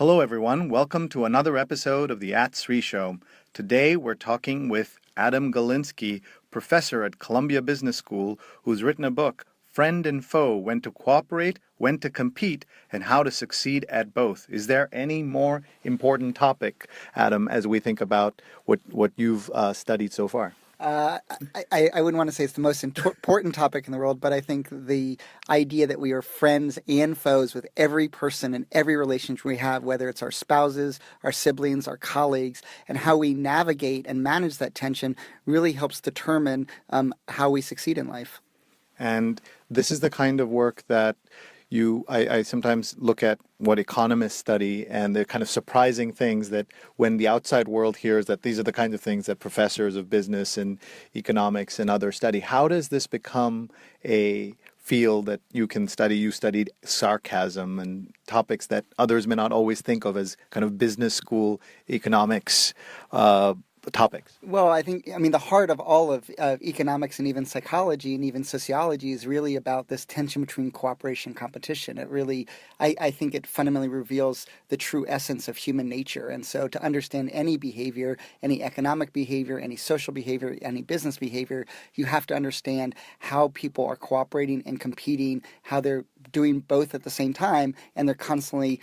Hello, everyone. Welcome to another episode of the Sree Show. Today, we're talking with Adam Galinksy, professor at Columbia Business School, who's written a book, Friend and Foe, When to Cooperate, When to Compete, and How to Succeed at Both. Is there any more important topic, Adam, as we think about what you've studied so far? I wouldn't want to say it's the most important topic in the world, but I think the idea that we are friends and foes with every person and every relationship we have, whether it's our spouses, our siblings, our colleagues, and how we navigate and manage that tension really helps determine how we succeed in life. And this is the kind of work that I sometimes look at what economists study, and the kind of surprising things that when the outside world hears that these are the kinds of things that professors of business and economics and others study. How does this become a field that you can study? You studied sarcasm and topics that others may not always think of as kind of business school economics topics. Well, I mean, the heart of all of economics and even psychology and even sociology is really about this tension between cooperation and competition. It really, I think it fundamentally reveals the true essence of human nature. And so to understand any behavior, any economic behavior, any social behavior, any business behavior, you have to understand how people are cooperating and competing, how they're doing both at the same time, and they're constantly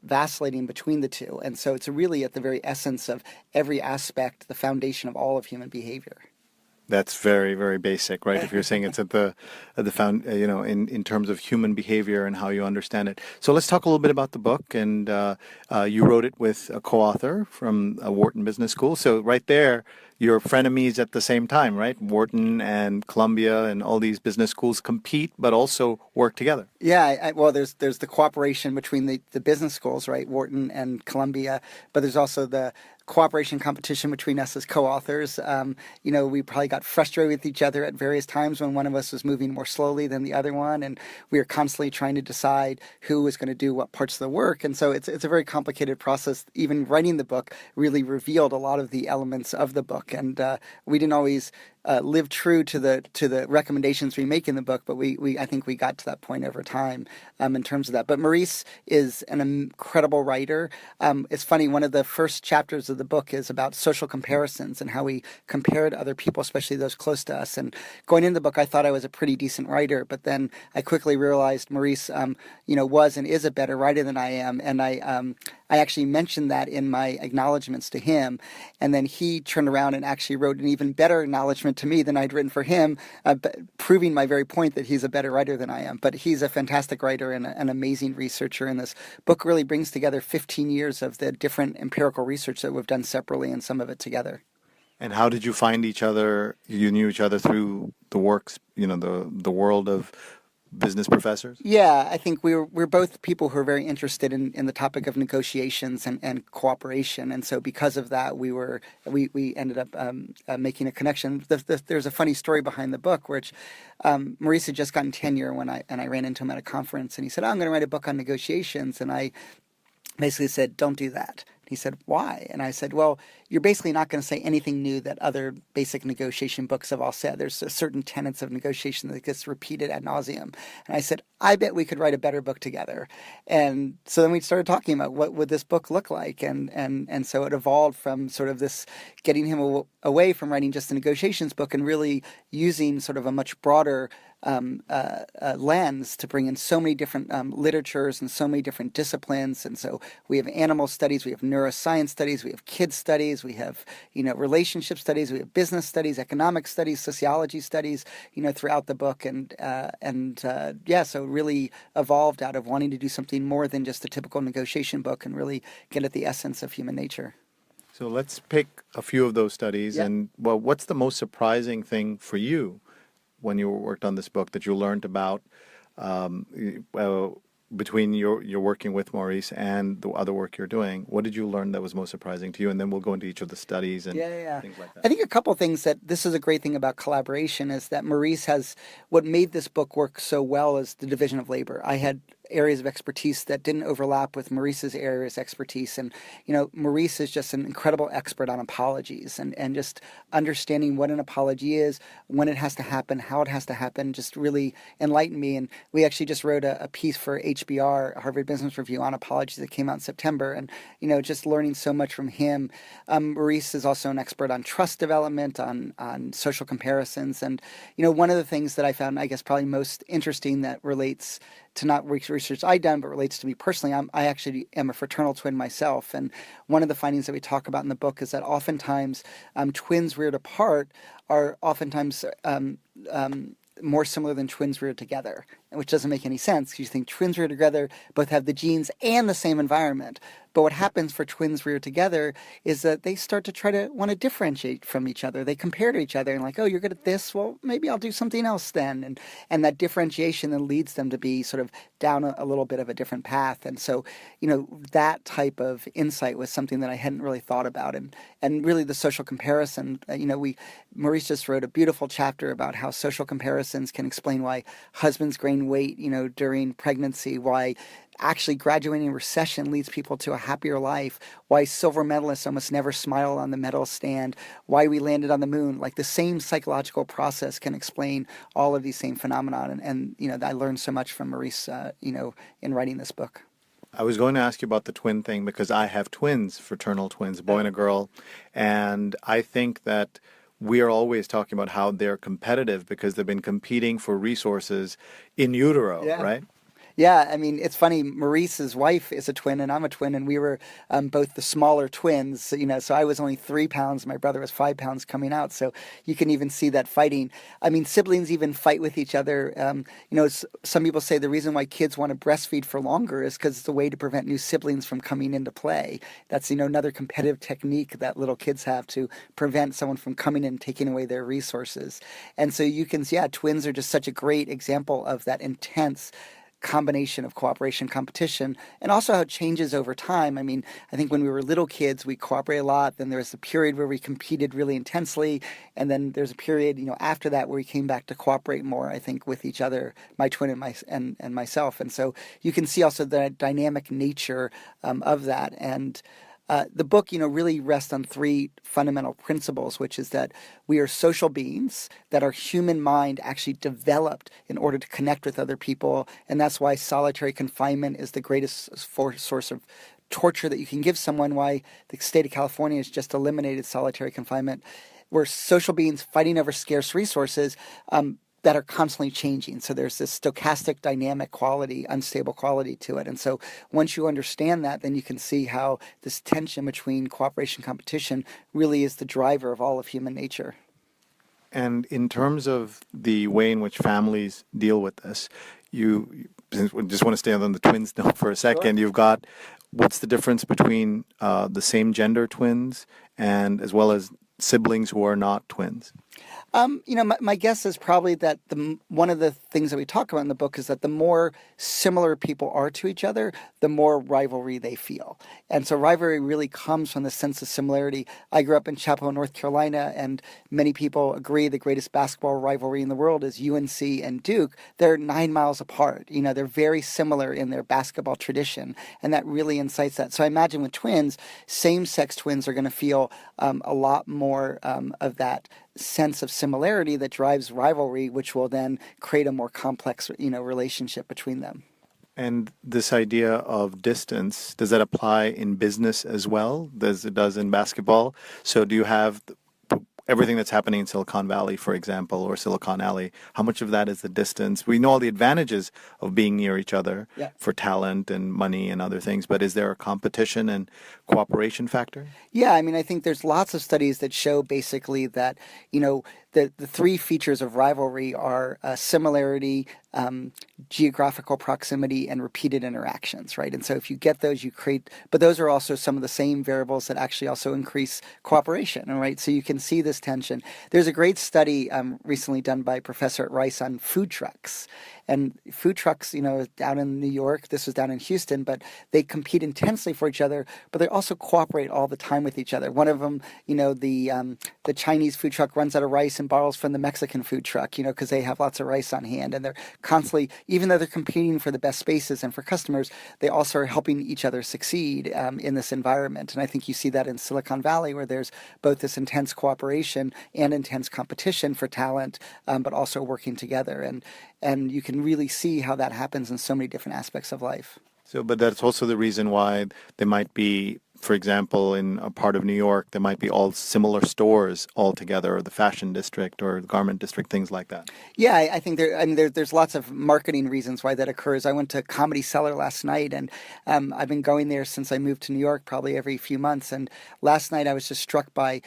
vacillating between the two. And so it's really at the very essence of every aspect, the foundation of all of human behavior. That's very, very basic, right? If you're saying it's at the in terms of human behavior and how you understand it. So let's talk a little bit about the book. And you wrote it with a co-author from Wharton Business School. So right there, you're frenemies at the same time, right? Wharton and Columbia and all these business schools compete, but also work together. Yeah, well, there's the cooperation between the business schools, right? Wharton and Columbia, but there's also the cooperation competition between us as co-authors. We probably got frustrated with each other at various times when one of us was moving more slowly than the other one, and we were constantly trying to decide who was going to do what parts of the work. And so it's a very complicated process. Even writing the book really revealed a lot of the elements of the book, and we didn't always live true to the recommendations we make in the book, but I think we got to that point over time in terms of that. But Maurice is an incredible writer. It's funny, one of the first chapters of the book is about social comparisons and how we compare to other people, especially those close to us. And going into the book, I thought I was a pretty decent writer, but then I quickly realized Maurice, was and is a better writer than I am, and I actually mentioned that in my acknowledgments to him, and then he turned around and actually wrote an even better acknowledgement to me than I'd written for him, proving my very point that he's a better writer than I am. But he's a fantastic writer and an amazing researcher, and this book really brings together 15 years of the different empirical research that we've done separately and some of it together. And how did you find each other? You knew each other through the works, the world of business professors? Yeah, I think we're both people who are very interested in the topic of negotiations and cooperation, and so because of that, we ended up making a connection. There's a funny story behind the book, which Maurice had just gotten tenure when I ran into him at a conference, and he said, "Oh, I'm going to write a book on negotiations," and I basically said, "Don't do that." He said, "Why?" And I said, "Well, you're basically not going to say anything new that other basic negotiation books have all said. There's a certain tenets of negotiation that gets repeated ad nauseum." And I said, "I bet we could write a better book together." And so then we started talking about what would this book look like. And so it evolved from sort of this getting him away from writing just a negotiations book and really using sort of a much broader lens to bring in so many different literatures and so many different disciplines. And so we have animal studies, we have neuroscience studies, we have kids studies, we have relationship studies, we have business studies, economic studies, sociology studies, throughout the book. So it really evolved out of wanting to do something more than just a typical negotiation book and really get at the essence of human nature. So let's pick a few of those studies. Yeah. And what's the most surprising thing for you when you worked on this book that you learned about between your working with Maurice and the other work you're doing? What did you learn that was most surprising to you? And then we'll go into each of the studies and things like that. I think a couple of things that this is a great thing about collaboration is that Maurice has what made this book work so well is the division of labor. I had areas of expertise that didn't overlap with Maurice's areas of expertise. And, Maurice is just an incredible expert on apologies and just understanding what an apology is, when it has to happen, how it has to happen, just really enlightened me. And we actually just wrote a piece for HBR, Harvard Business Review, on apologies that came out in September. And, just learning so much from him. Maurice is also an expert on trust development, on social comparisons. And, one of the things that I found, I guess, probably most interesting that relates to not research I've done, but relates to me personally. I actually am a fraternal twin myself. And one of the findings that we talk about in the book is that oftentimes twins reared apart are oftentimes more similar than twins reared together, which doesn't make any sense because you think twins reared together both have the genes and the same environment. But what happens for twins reared together is that they start to try to want to differentiate from each other. They compare to each other and like, oh, you're good at this. Well, maybe I'll do something else then. And that differentiation then leads them to be sort of down a little bit of a different path. And so, that type of insight was something that I hadn't really thought about. And really the social comparison, Maurice just wrote a beautiful chapter about how social comparisons can explain why husbands gain weight, during pregnancy, why actually graduating recession leads people to a happier life, why silver medalists almost never smile on the medal stand, why we landed on the moon. Like the same psychological process can explain all of these same phenomena. And I learned so much from Maurice, in writing this book. I was going to ask you about the twin thing because I have twins, fraternal twins, a boy and a girl, and I think that we are always talking about how they're competitive because they've been competing for resources in utero, right? Yeah, I mean, it's funny. Maurice's wife is a twin, and I'm a twin, and we were both the smaller twins. So I was only 3 pounds. My brother was 5 pounds coming out. So you can even see that fighting. I mean, siblings even fight with each other. Some people say the reason why kids want to breastfeed for longer is because it's a way to prevent new siblings from coming into play. That's, another competitive technique that little kids have to prevent someone from coming in and taking away their resources. And so you can see, twins are just such a great example of that intense combination of cooperation, competition, and also how it changes over time. I mean, I think when we were little kids, we cooperated a lot. Then there was a period where we competed really intensely. And then there's a period, after that where we came back to cooperate more, I think, with each other, my twin and myself. And so you can see also the dynamic nature of that. And the book, really rests on 3 fundamental principles, which is that we are social beings, that our human mind actually developed in order to connect with other people. And that's why solitary confinement is the greatest source of torture that you can give someone, why the state of California has just eliminated solitary confinement. We're social beings fighting over scarce resources that are constantly changing. So there's this stochastic, dynamic quality, unstable quality to it. And so once you understand that, then you can see how this tension between cooperation and competition really is the driver of all of human nature. And in terms of the way in which families deal with this, you just want to stay on the twins note for a second. Sure. You've got, what's the difference between the same gender twins and as well as siblings who are not twins? My guess is probably that one of the things that we talk about in the book is that the more similar people are to each other, the more rivalry they feel. And so rivalry really comes from the sense of similarity. I grew up in Chapel Hill, North Carolina, and many people agree the greatest basketball rivalry in the world is UNC and Duke. They're 9 miles apart. They're very similar in their basketball tradition, and that really incites that. So I imagine with twins, same-sex twins are going to feel a lot more of that sense of similarity that drives rivalry, which will then create a more complex, relationship between them. And this idea of distance, does that apply in business as well as it does in basketball? So do you have everything that's happening in Silicon Valley, for example, or Silicon Alley? How much of that is the distance? We know all the advantages of being near each other for talent and money and other things, but is there a competition and cooperation factor? Yeah, I mean, I think there's lots of studies that show basically that, the 3 features of rivalry are similarity, geographical proximity, and repeated interactions, right? And so if you get those, you create, but those are also some of the same variables that actually also increase cooperation, right? So you can see this tension. There's a great study recently done by a professor at Rice on food trucks. And food trucks, down in New York, this was down in Houston, but they compete intensely for each other, but they also cooperate all the time with each other. One of them, the Chinese food truck runs out of rice and and borrows from the Mexican food truck, because they have lots of rice on hand, and they're constantly, even though they're competing for the best spaces and for customers, they also are helping each other succeed in this environment. And I think you see that in Silicon Valley, where there's both this intense cooperation and intense competition for talent, but also working together. And you can really see how that happens in so many different aspects of life. So, but that's also the reason why there might be, for example, in a part of New York, there might be all similar stores all together, or the fashion district or the garment district, things like that. Yeah, I think there's lots of marketing reasons why that occurs. I went to Comedy Cellar last night, and I've been going there since I moved to New York, probably every few months. And last night I was just struck by,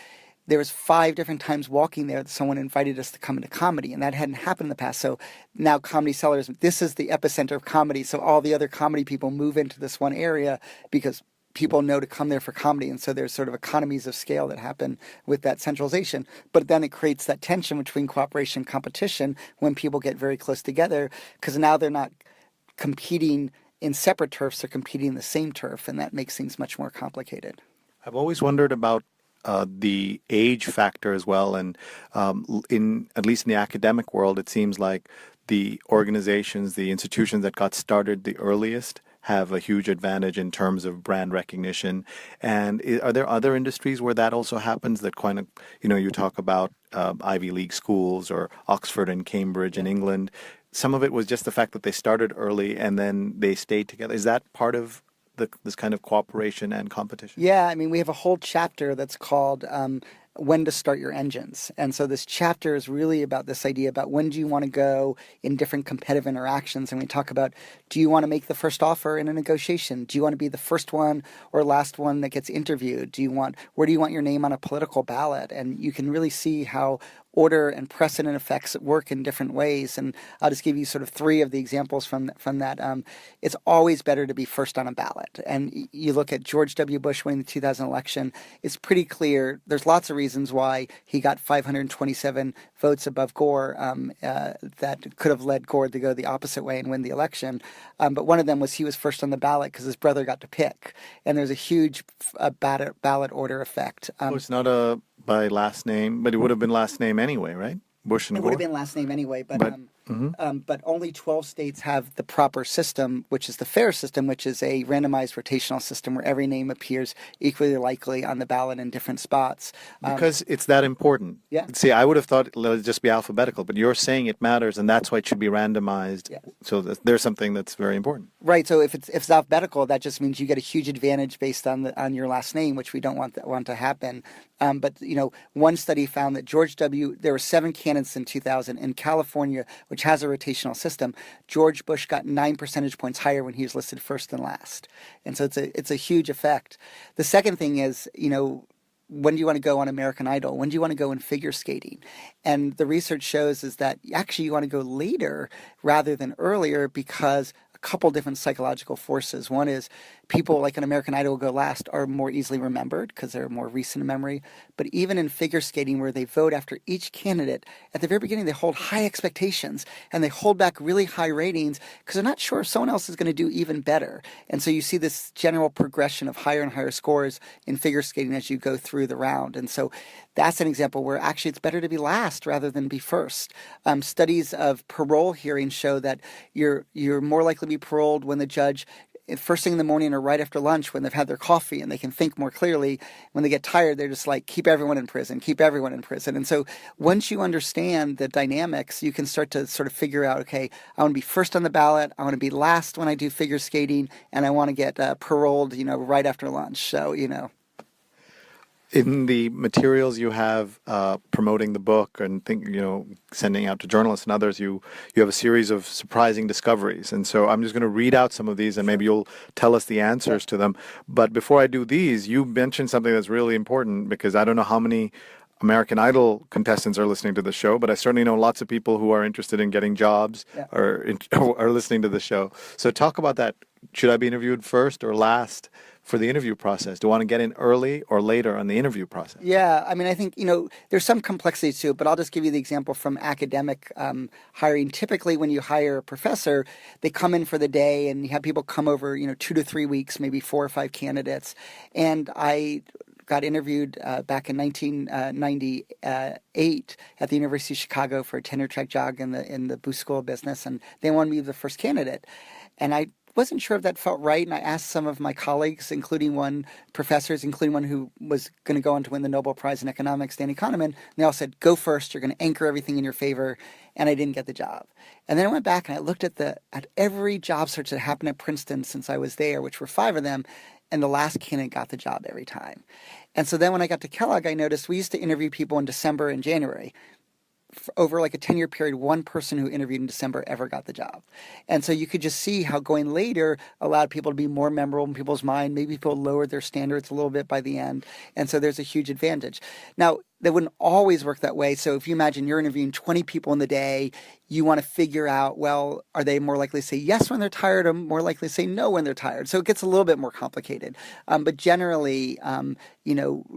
there was 5 different times walking there that someone invited us to come into comedy, and that hadn't happened in the past. So now Comedy Cellar this is the epicenter of comedy. So all the other comedy people move into this one area because people know to come there for comedy. And so there's sort of economies of scale that happen with that centralization. But then it creates that tension between cooperation and competition when people get very close together, because now they're not competing in separate turfs, they're competing in the same turf, and that makes things much more complicated. I've always wondered about the age factor as well, and in at least in the academic world, it seems like the organizations, the institutions that got started the earliest have a huge advantage in terms of brand recognition. And are there other industries where that also happens? That kind of, you talk about Ivy League schools or Oxford and Cambridge in England. Some of it was just the fact that they started early and then they stayed together. Is that part of this kind of cooperation and competition? Yeah, I mean, we have a whole chapter that's called When to Start Your Engines. And so this chapter is really about this idea about when do you want to go in different competitive interactions. And we talk about, do you want to make the first offer in a negotiation? Do you want to be the first one or last one that gets interviewed? Where do you want your name on a political ballot? And you can really see how order and precedent effects work in different ways. And I'll just give you sort of 3 of the examples from that. It's always better to be first on a ballot. And you look at George W. Bush winning the 2000 election, it's pretty clear. There's lots of reasons why he got 527 votes above Gore that could have led Gore to go the opposite way and win the election. But one of them was he was first on the ballot because his brother got to pick. And there's a huge ballot order effect. It's not by last name, but it would have been last name anyway, right? Bush and It Gore? would have been last name anyway, but only 12 states have the proper system, which is the FAIR system, which is a randomized rotational system where every name appears equally likely on the ballot in different spots. Because it's that important. Yeah. See, I would have thought it would just be alphabetical, but you're saying it matters, and that's why it should be randomized. Yeah. So there's something that's very important. Right. So if it's alphabetical, that just means you get a huge advantage based on your last name, which we don't want to happen. But one study found that there were 7 candidates in 2000 in California, which has a rotational system. George Bush got 9 percentage points higher when he was listed first and last, and so it's a huge effect. The second thing is, when do you want to go on American Idol? When do you want to go in figure skating? And the research shows is that actually you want to go later rather than earlier because a couple different psychological forces. One is people like an American Idol will go last are more easily remembered because they're more recent in memory. But even in figure skating where they vote after each candidate, at the very beginning they hold high expectations and they hold back really high ratings because they're not sure if someone else is going to do even better. And so you see this general progression of higher and higher scores in figure skating as you go through the round. And so that's an example where actually it's better to be last rather than be first. Studies of parole hearings show that you're more likely to be paroled when the judge first thing in the morning or right after lunch when they've had their coffee and they can think more clearly. When they get tired, they're just like, keep everyone in prison, keep everyone in prison. And so once you understand the dynamics, you can start to sort of figure out, okay, I want to be first on the ballot, I want to be last when I do figure skating, and I want to get paroled, right after lunch. So, In the materials you have promoting the book and sending out to journalists and others, you have a series of surprising discoveries. And so I'm just going to read out some of these and maybe you'll tell us the answers to them. But before I do these, you mentioned something that's really important because I don't know how many American Idol contestants are listening to the show, but I certainly know lots of people who are interested in getting jobs or are listening to the show. So talk about that. Should I be interviewed first or last for the interview process? Do I want to get in early or later on the interview process? Yeah, I mean, I think, there's some complexity to it, but I'll just give you the example from academic hiring. Typically, when you hire a professor, they come in for the day and you have people come over, 2 to 3 weeks, maybe 4 or 5 candidates. And I got interviewed back in 1998 at the University of Chicago for a tenure track job in the Booth School of Business, and they wanted me to be the first candidate. And I wasn't sure if that felt right, and I asked some of my colleagues, including one who was going to go on to win the Nobel Prize in Economics, Danny Kahneman, and they all said, go first, you're going to anchor everything in your favor, and I didn't get the job. And then I went back and I looked at every job search that happened at Princeton since I was there, which were 5 of them, and the last candidate got the job every time. And so then when I got to Kellogg, I noticed we used to interview people in December and January. Over like a 10-year period, one person who interviewed in December ever got the job. And so you could just see how going later allowed people to be more memorable in people's mind. Maybe people lowered their standards a little bit by the end. And so there's a huge advantage. Now, that wouldn't always work that way. So if you imagine you're interviewing 20 people in the day, you want to figure out, well, are they more likely to say yes when they're tired or more likely to say no when they're tired? So it gets a little bit more complicated. But generally,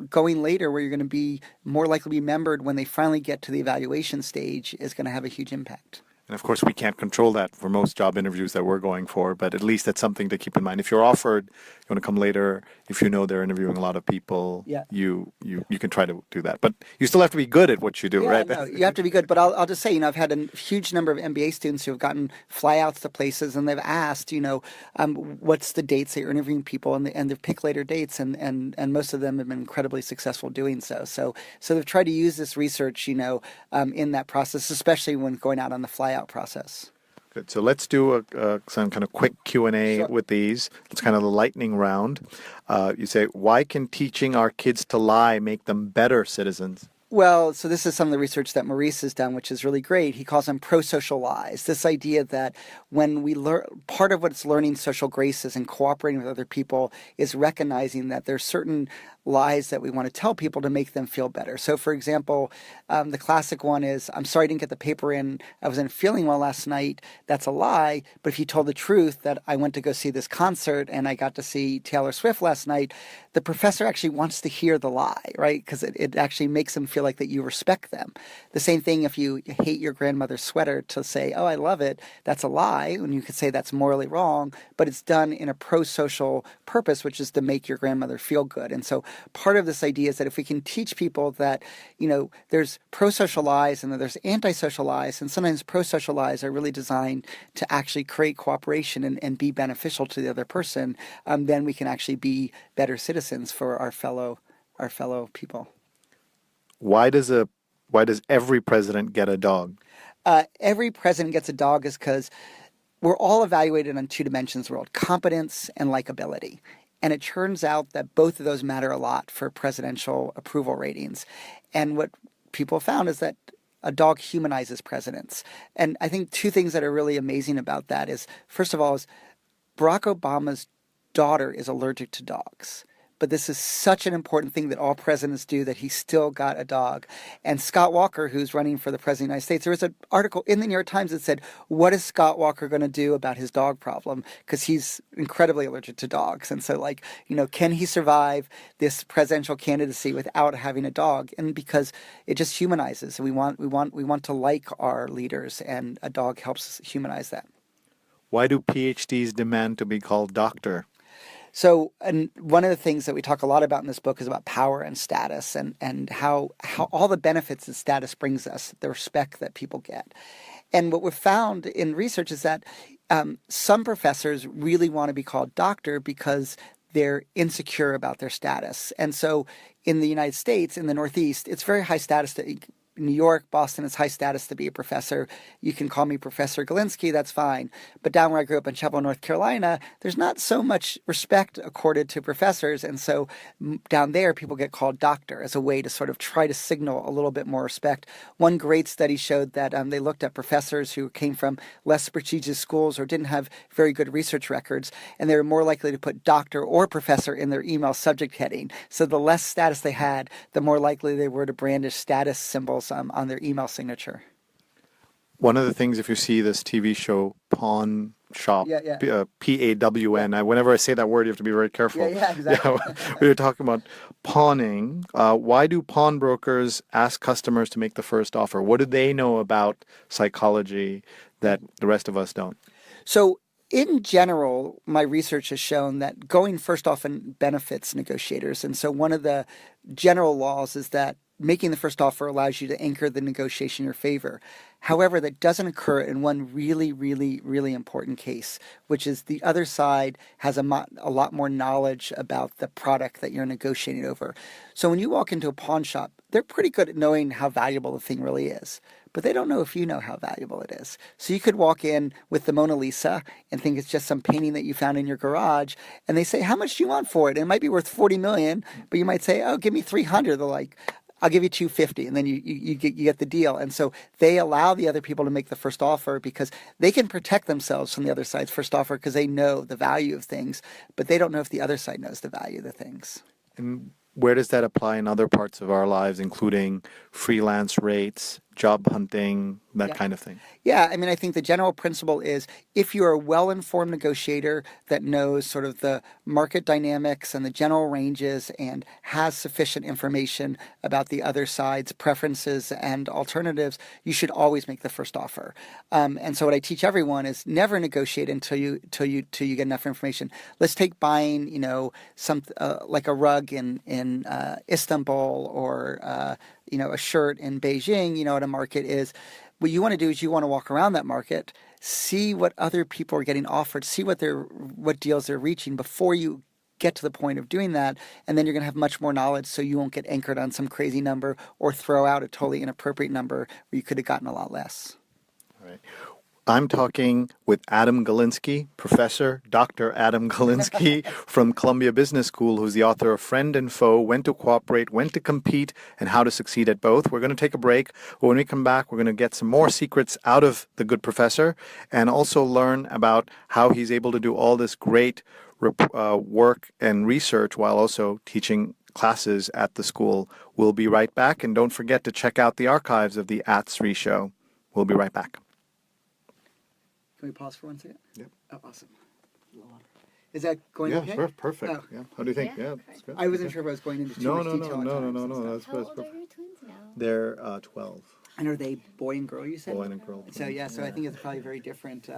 going later where you're going to be more likely to be remembered when they finally get to the evaluation stage is going to have a huge impact. And of course, we can't control that for most job interviews that we're going for, but at least that's something to keep in mind. If you're offered, you want to come later. If you know they're interviewing a lot of people, you can try to do that. But you still have to be good at what you do, right? No, you have to be good. But I'll just say, I've had a huge number of MBA students who have gotten flyouts to places, and they've asked, what's the dates that you're interviewing people, and they've picked later dates, and most of them have been incredibly successful doing so. So they've tried to use this research, in that process, especially when going out on the flyout process. Good. So let's do some kind of quick Q&A with these. It's kind of the lightning round. You say, why can teaching our kids to lie make them better citizens? Well, so this is some of the research that Maurice has done, which is really great. He calls them pro-social lies. This idea that when we learn, part of what's learning social graces and cooperating with other people is recognizing that there's certain lies that we want to tell people to make them feel better. So, for example, the classic one is, I'm sorry I didn't get the paper in. I wasn't feeling well last night. That's a lie. But if you told the truth that I went to go see this concert and I got to see Taylor Swift last night, the professor actually wants to hear the lie, right? Because it actually makes them feel like that you respect them. The same thing if you hate your grandmother's sweater, to say, oh, I love it, that's a lie. And you could say that's morally wrong, but it's done in a pro-social purpose, which is to make your grandmother feel good. And so part of this idea is that if we can teach people that, there's pro-social lies and that there's anti-social lies, and sometimes pro-social lies are really designed to actually create cooperation and be beneficial to the other person, then we can actually be better citizens for our fellow people. Why does every president get a dog? Every president gets a dog is because we're all evaluated on 2 dimensions of the world, competence and likability. And it turns out that both of those matter a lot for presidential approval ratings. And what people found is that a dog humanizes presidents. And I think 2 things that are really amazing about that is, first of all, is Barack Obama's daughter is allergic to dogs. But this is such an important thing that all presidents do that he still got a dog. And Scott Walker, who's running for the president of the United States, there was an article in the New York Times that said, what is Scott Walker going to do about his dog problem? Because he's incredibly allergic to dogs. And so, can he survive this presidential candidacy without having a dog? And because it just humanizes. We want to like our leaders, and a dog helps us humanize that. Why do PhDs demand to be called doctor? So, and one of the things that we talk a lot about in this book is about power and status, and how all the benefits that status brings us, the respect that people get. And what we've found in research is that some professors really want to be called doctor because they're insecure about their status. And so in the United States, in the Northeast, it's very high status to New York, Boston, it's high status to be a professor. You can call me Professor Galinksky, that's fine. But down where I grew up in Chapel, North Carolina, there's not so much respect accorded to professors. And so down there, people get called doctor as a way to sort of try to signal a little bit more respect. One great study showed that they looked at professors who came from less prestigious schools or didn't have very good research records, and they were more likely to put doctor or professor in their email subject heading. So the less status they had, the more likely they were to brandish status symbols on their email signature. One of the things, if you see this TV show, Pawn Shop, P-A-W-N, whenever I say that word, you have to be very careful. Yeah, exactly. We were talking about pawning. Why do pawnbrokers ask customers to make the first offer? What do they know about psychology that the rest of us don't? So In general, my research has shown that going first often benefits negotiators. And so one of the general laws is that making the first offer allows you to anchor the negotiation in your favor. However, that doesn't occur in one really, really, really important case, which is the other side has a lot more knowledge about the product that you're negotiating over. So when you walk into a pawn shop, they're pretty good at knowing how valuable the thing really is, but they don't know if you know how valuable it is. So you could walk in with the Mona Lisa and think it's just some painting that you found in your garage, and they say, how much do you want for it? And it might be worth 40 million, but you might say, oh, give me 300. They're like, I'll give you 250, and then you get the deal. And so they allow the other people to make the first offer because they can protect themselves from the other side's first offer because they know the value of things, but they don't know if the other side knows the value of the things. And where does that apply in other parts of our lives, including freelance rates, job hunting, that kind of thing? Yeah, I mean, I think the general principle is if you're a well-informed negotiator that knows sort of the market dynamics and the general ranges and has sufficient information about the other side's preferences and alternatives, you should always make the first offer. And so what I teach everyone is never negotiate until you get enough information. Let's take buying, some like a rug in Istanbul or a shirt in Beijing, what a market is. What you want to do is you want to walk around that market, see what other people are getting offered, see what deals they're reaching before you get to the point of doing that, and then you're going to have much more knowledge so you won't get anchored on some crazy number or throw out a totally inappropriate number where you could have gotten a lot less. All right. I'm talking with Adam Galinsky, Professor Dr. Adam Galinsky from Columbia Business School, who's the author of Friend and Foe, When to Cooperate, When to Compete, and How to Succeed at Both. We're going to take a break. But when we come back, we're going to get some more secrets out of the good professor and also learn about how he's able to do all this great work and research while also teaching classes at the school. We'll be right back. And don't forget to check out the archives of the @Sree Show. We'll be right back. Can we pause for 1 second? Yep. Oh, awesome. Is that going okay? Yeah, perfect. Oh. Yeah. How do you think? Yeah, it's good. I wasn't sure if I was going into too much detail. No. That's How old perfect. are your twins now? They're 12. And are they boy and girl, you said? Boy and girl. So I think it's probably very different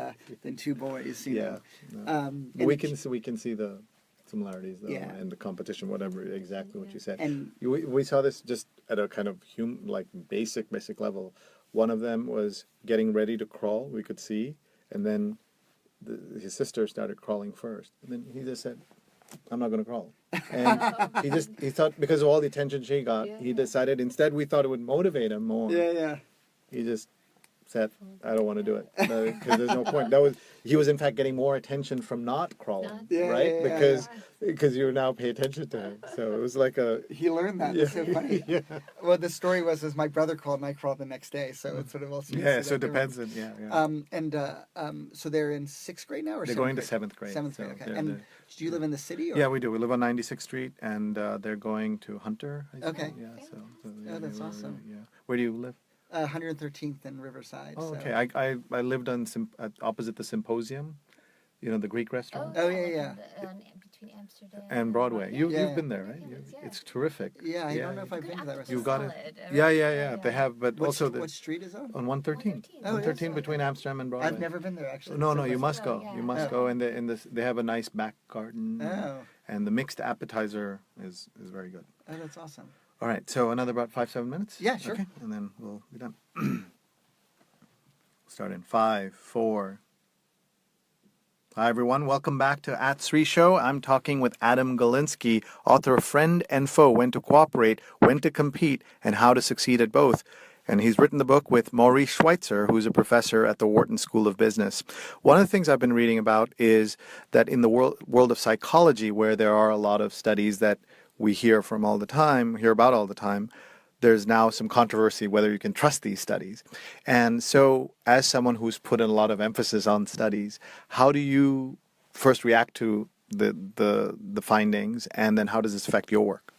than two boys. Yeah. And we can see the similarities though, Yeah. and the competition, whatever exactly what you said. And we saw this just at a kind of basic level. One of them was getting ready to crawl. We could see, and then his sister started crawling first, and then he just said, I'm not going to crawl. And he thought, because of all the attention she got, he decided, instead we thought it would motivate him more. Yeah. He just said, I don't want to do it because there's no point. He was in fact getting more attention from not crawling, right? Because you now pay attention to him. So it was like he learned that. It's so funny. Well, the story was my brother crawled and I crawled the next day, so it sort of also so it depends. So they're in 6th grade now, or they're going to 7th grade. 7th grade. So Okay. And do you live in the city? Or? Yeah, we do. We live on 96th Street, and they're going to Hunter. Okay. Yeah. Oh, that's awesome. Yeah. Where do you live? 113th and Riverside. Oh, so. okay. I lived on opposite the Symposium, the Greek restaurant. Oh, yeah. Between Amsterdam and Broadway. You've been there, right? Yeah. It's terrific. Yeah, I don't know if I've been to that restaurant. You got it. Yeah. They have, but also what street is it? on 113. Oh, 113 between Amsterdam and Broadway. I've never been there actually. No, you must go. Yeah. You must go, and they have a nice back garden. Oh. And the mixed appetizer is very good. Oh, that's awesome. All right, so another about 5-7 minutes. Yeah, sure. Okay, and then we'll be done. Start in 5, 4. Hi, everyone. Welcome back to @Sree Show. I'm talking with Adam Galinsky, author of Friend and Foe, When to Cooperate, When to Compete, and How to Succeed at Both. And he's written the book with Maurice Schweitzer, who's a professor at the Wharton School of Business. One of the things I've been reading about is that in the world of psychology, where there are a lot of studies that we hear about all the time, there's now some controversy whether you can trust these studies. And so as someone who's put in a lot of emphasis on studies, how do you first react to the findings, and then how does this affect your work?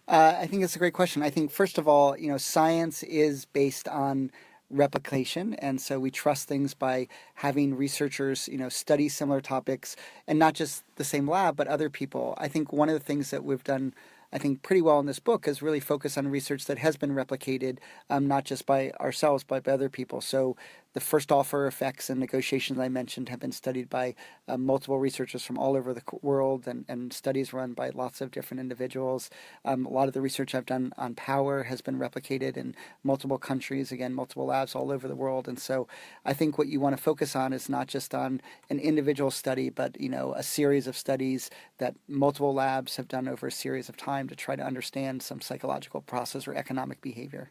I think it's a great question. I think, first of all, science is based on replication, and so we trust things by having researchers, study similar topics, and not just the same lab, but other people. I think one of the things that we've done, I think, pretty well in this book is really focus on research that has been replicated, not just by ourselves, but by other people. So the first offer effects and negotiations I mentioned have been studied by multiple researchers from all over the world, and studies run by lots of different individuals. A lot of the research I've done on power has been replicated in multiple countries, again, multiple labs all over the world. And so I think what you want to focus on is not just on an individual study, but a series of studies that multiple labs have done over a series of time to try to understand some psychological process or economic behavior.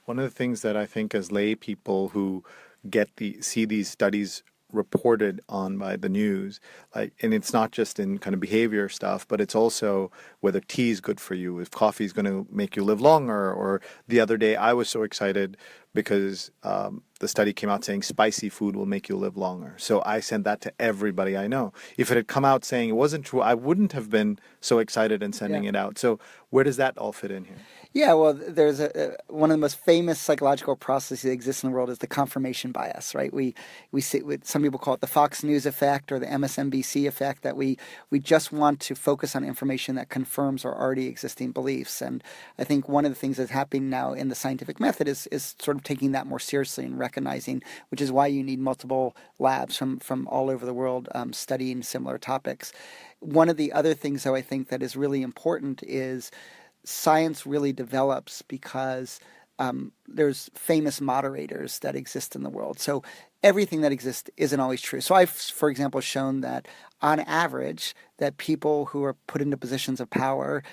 One of the things that I think as lay people who see these studies reported on by the news, and it's not just in kind of behavior stuff, but it's also whether tea is good for you, if coffee is going to make you live longer. Or the other day I was so excited because the study came out saying spicy food will make you live longer. So I sent that to everybody I know. If it had come out saying it wasn't true, I wouldn't have been so excited in sending it out. So where does that all fit in here? Yeah, well, there's one of the most famous psychological processes that exists in the world is the confirmation bias, right? We see, some people call it the Fox News effect or the MSNBC effect, that we just want to focus on information that confirms our already existing beliefs. And I think one of the things that's happening now in the scientific method is sort of taking that more seriously and recognizing, which is why you need multiple labs from all over the world studying similar topics. One of the other things, though, I think that is really important is science really develops because there's famous moderators that exist in the world. So everything that exists isn't always true. So I've, for example, shown that on average, that people who are put into positions of power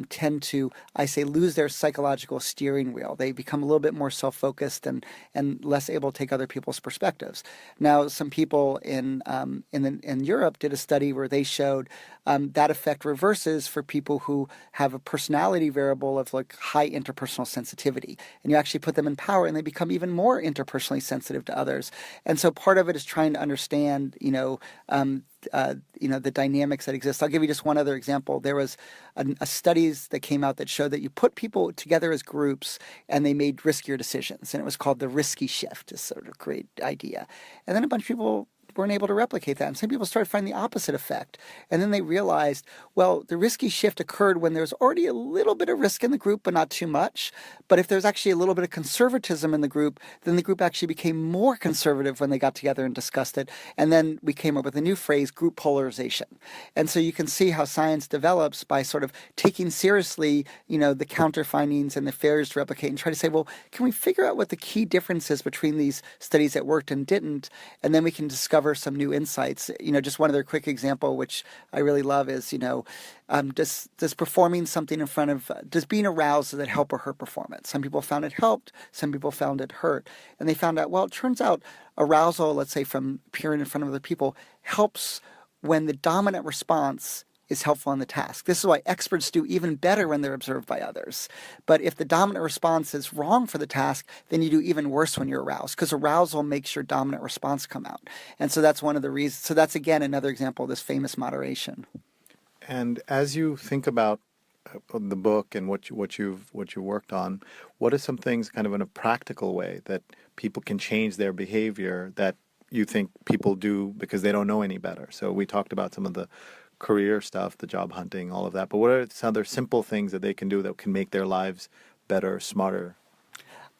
tend to, I say, lose their psychological steering wheel. They become a little bit more self-focused and less able to take other people's perspectives. Now, some people in Europe did a study where they showed that effect reverses for people who have a personality variable of like high interpersonal sensitivity. And you actually put them in power and they become even more interpersonally sensitive to others. And so part of it is trying to understand, the dynamics that exist. I'll give you just one other example. There was a studies that came out that showed that you put people together as groups and they made riskier decisions. And it was called the risky shift, is sort of a great idea. And then a bunch of people weren't able to replicate that. And some people started finding the opposite effect. And then they realized, well, the risky shift occurred when there was already a little bit of risk in the group, but not too much. But if there's actually a little bit of conservatism in the group, then the group actually became more conservative when they got together and discussed it. And then we came up with a new phrase, group polarization. And so you can see how science develops by sort of taking seriously, the counter findings and the failures to replicate and try to say, well, can we figure out what the key difference is between these studies that worked and didn't? And then we can discover some new insights. Just one other quick example, which I really love, is, does performing something in front of, does being aroused, does it help or hurt performance? Some people found it helped, some people found it hurt. And they found out, well, it turns out arousal, let's say from appearing in front of other people, helps when the dominant response is helpful in the task. This is why experts do even better when they're observed by others. But if the dominant response is wrong for the task, then you do even worse when you're aroused, because arousal makes your dominant response come out. And so that's one of the reasons. So that's, again, another example of this famous moderation. And as you think about the book and what you've worked on, what are some things kind of in a practical way that people can change their behavior that you think people do because they don't know any better? So we talked about some of the career stuff, the job hunting, all of that. But what are some other simple things that they can do that can make their lives better, smarter?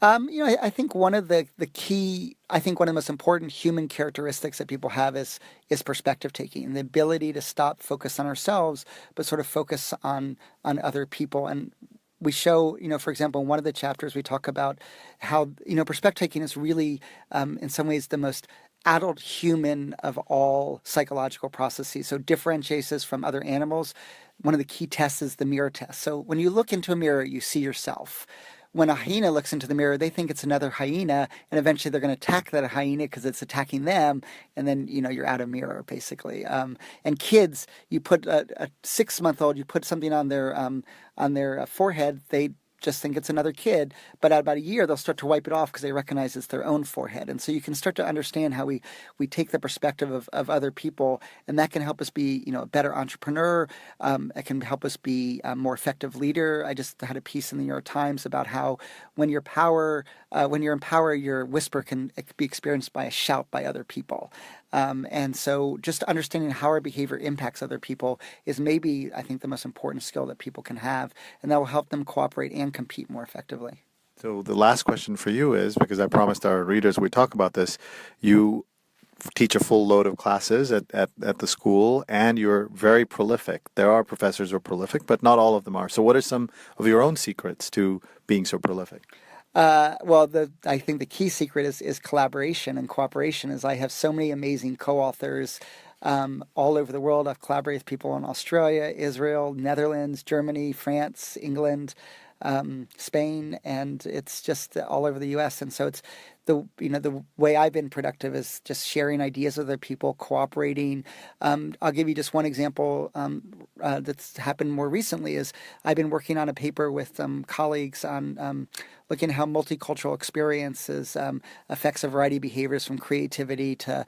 I think one of the most important human characteristics that people have is perspective taking, the ability to stop, focus on ourselves, but sort of focus on other people. And we show, for example, in one of the chapters, we talk about how, perspective taking is really, in some ways, the most adult human of all psychological processes. So differentiates us from other animals. One of the key tests is the mirror test. So when you look into a mirror, you see yourself. When a hyena looks into the mirror, they think it's another hyena, and eventually they're going to attack that hyena because it's attacking them, and then, you're out of mirror, basically. And kids, you put a 6-month-old, you put something on their forehead, they just think it's another kid, but at about a year they'll start to wipe it off because they recognize it's their own forehead. And so you can start to understand how we take the perspective of other people, and that can help us be a better entrepreneur. It can help us be a more effective leader. I just had a piece in the New York Times about how when you're in power, your whisper can be experienced by a shout by other people. And so just understanding how our behavior impacts other people is maybe, I think, the most important skill that people can have, and that will help them cooperate and compete more effectively. So the last question for you is, because I promised our readers we'd talk about this, you teach a full load of classes at the school, and you're very prolific. There are professors who are prolific, but not all of them are. So what are some of your own secrets to being so prolific? I think the key secret is collaboration and cooperation. Is I have so many amazing co-authors all over the world. I've collaborated with people in Australia, Israel, Netherlands, Germany, France, England, Spain, and it's just all over the U.S. And so it's the way I've been productive is just sharing ideas with other people, cooperating. I'll give you just one example that's happened more recently. Is I've been working on a paper with colleagues on looking at how multicultural experiences affects a variety of behaviors, from creativity to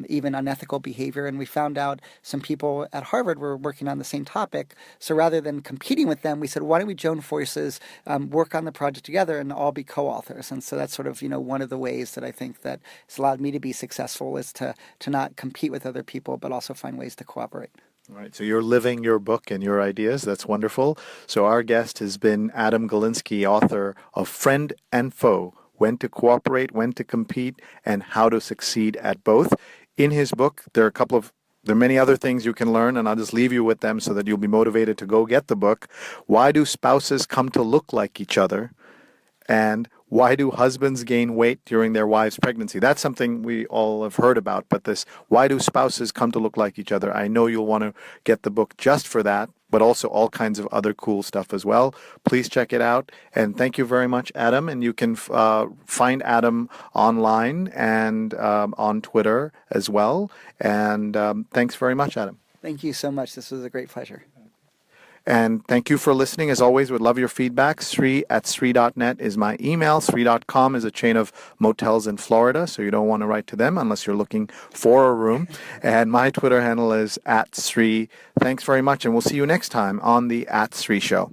even unethical behavior. And we found out some people at Harvard were working on the same topic. So rather than competing with them, we said, why don't we join forces, work on the project together, and all be co-authors? And so that's sort of one of the ways that I think that has allowed me to be successful, is to not compete with other people, but also find ways to cooperate. All right, so you're living your book and your ideas. That's wonderful. So our guest has been Adam Galinsky, author of Friend and Foe: When to Cooperate, When to Compete, and How to Succeed at Both. In his book, there are many other things you can learn, and I'll just leave you with them so that you'll be motivated to go get the book. Why do spouses come to look like each other? And why do husbands gain weight during their wives' pregnancy? That's something we all have heard about, but this, why do spouses come to look like each other? I know you'll want to get the book just for that, but also all kinds of other cool stuff as well. Please check it out. And thank you very much, Adam. And you can find Adam online and on Twitter as well. And thanks very much, Adam. Thank you so much. This was a great pleasure. And thank you for listening. As always, would love your feedback. Sree@sree.net is my email. Sree.com is a chain of motels in Florida, so you don't want to write to them unless you're looking for a room. And my Twitter handle is @Sree. Thanks very much, and we'll see you next time on the @Sree Show.